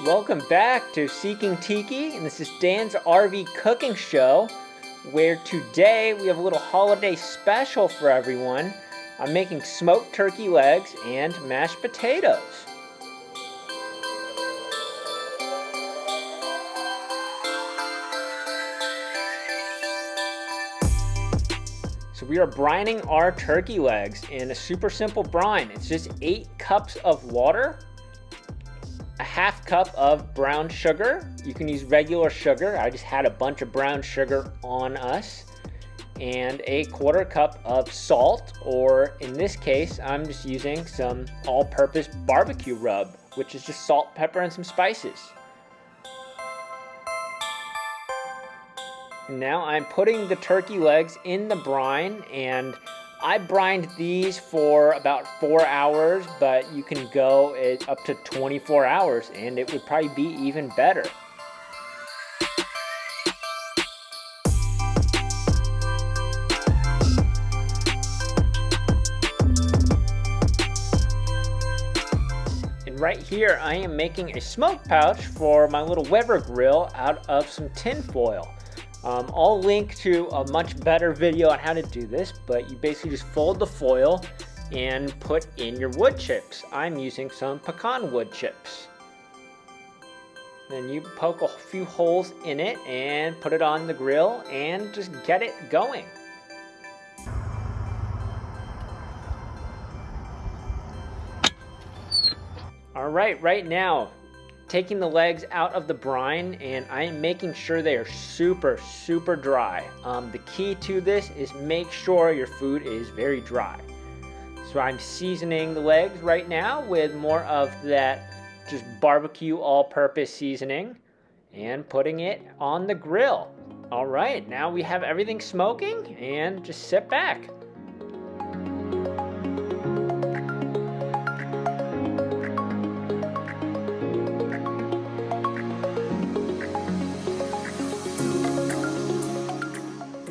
Welcome back to Seeking Tiki, and this is Dan's RV cooking show, where today we have a little holiday special for everyone. I'm making smoked turkey legs and mashed potatoes. So we are brining our turkey legs in a super simple brine. It's just 8 cups of water, a half cup of brown sugar. You can use regular sugar. I just had a bunch of brown sugar on us. And a 1/4 cup of salt, or in this case, I'm just using some all-purpose barbecue rub, which is just salt, pepper, and some spices. Now I'm putting the turkey legs in the brine, and I brined these for about 4 hours, but you can go up to 24 hours, and it would probably be even better. And right here, I am making a smoke pouch for my little Weber grill out of some tin foil. I'll link to a much better video on how to do this, but you basically just fold the foil and put in your wood chips. I'm using some pecan wood chips. Then you poke a few holes in it and put it on the grill and just get it going. All right, right now, taking the legs out of the brine, and I am making sure they are super dry. The key to this is make sure your food is very dry. So I'm seasoning the legs right now with more of that just barbecue all-purpose seasoning and putting it on the grill. All right, now we have everything smoking, and just sit back.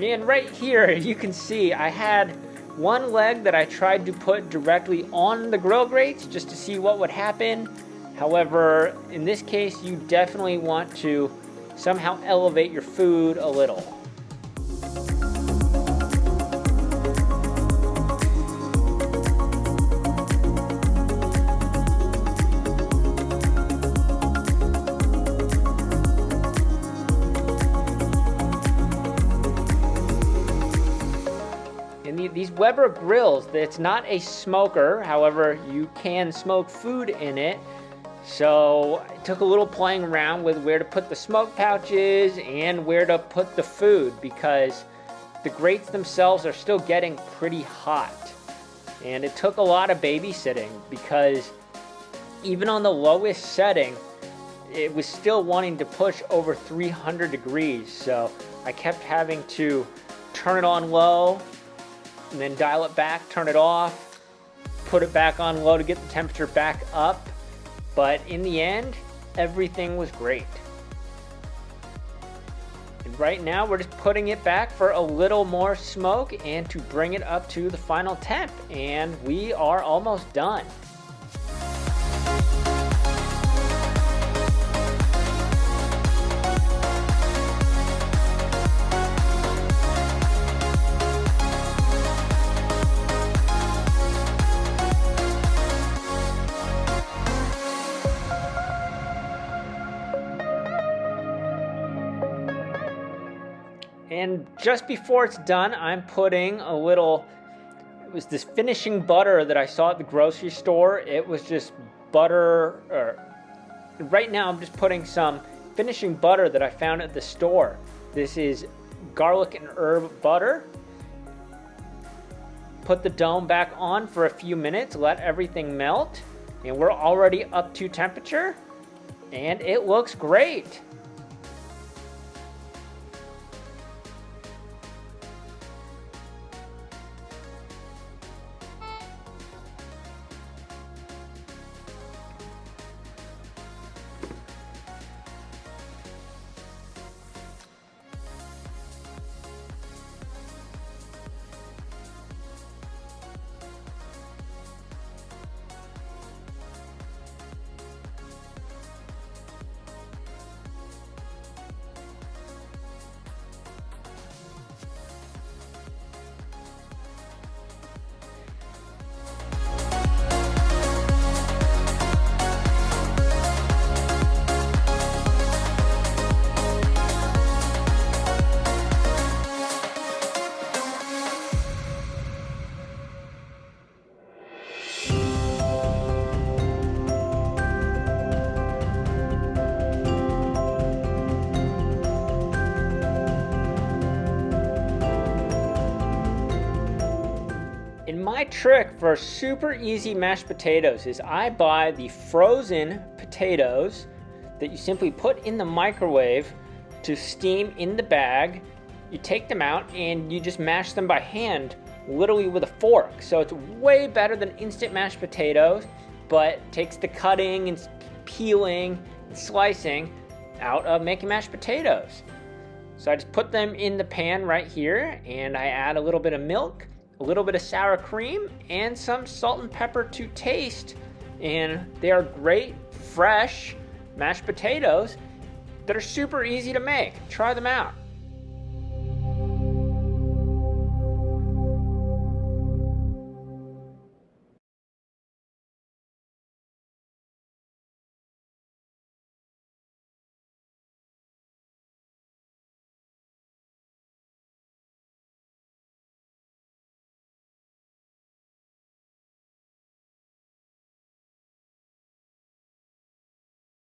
And right here, you can see I had one leg that I tried to put directly on the grill grates just to see what would happen. However, in this case, you definitely want to somehow elevate your food a little. These Weber grills, it's not a smoker, however, you can smoke food in it. So I took a little playing around with where to put the smoke pouches and where to put the food, because the grates themselves are still getting pretty hot. And it took a lot of babysitting, because even on the lowest setting, it was still wanting to push over 300 degrees. So I kept having to turn it on low, and then dial it back, turn it off, put it back on low to get the temperature back up. But in the end, everything was great. And right now, we're just putting it back for a little more smoke and to bring it up to the final temp. And we are almost done. And just before it's done, I'm putting a little, it was this finishing butter that I saw at the grocery store. It was just butter, right now I'm just putting some finishing butter that I found at the store. This is garlic and herb butter. Put the dome back on for a few minutes, let everything melt, and we're already up to temperature, and it looks great. trick for super easy mashed potatoes is I buy the frozen potatoes that you simply put in the microwave to steam in the bag. You take them out and you just mash them by hand, literally with a fork. So it's way better than instant mashed potatoes, but takes the cutting and peeling and slicing out of making mashed potatoes. So I just put them in the pan right here, and I add a little bit of milk, a little bit of sour cream, and some salt and pepper to taste. And they are great, fresh mashed potatoes that are super easy to make. Try them out.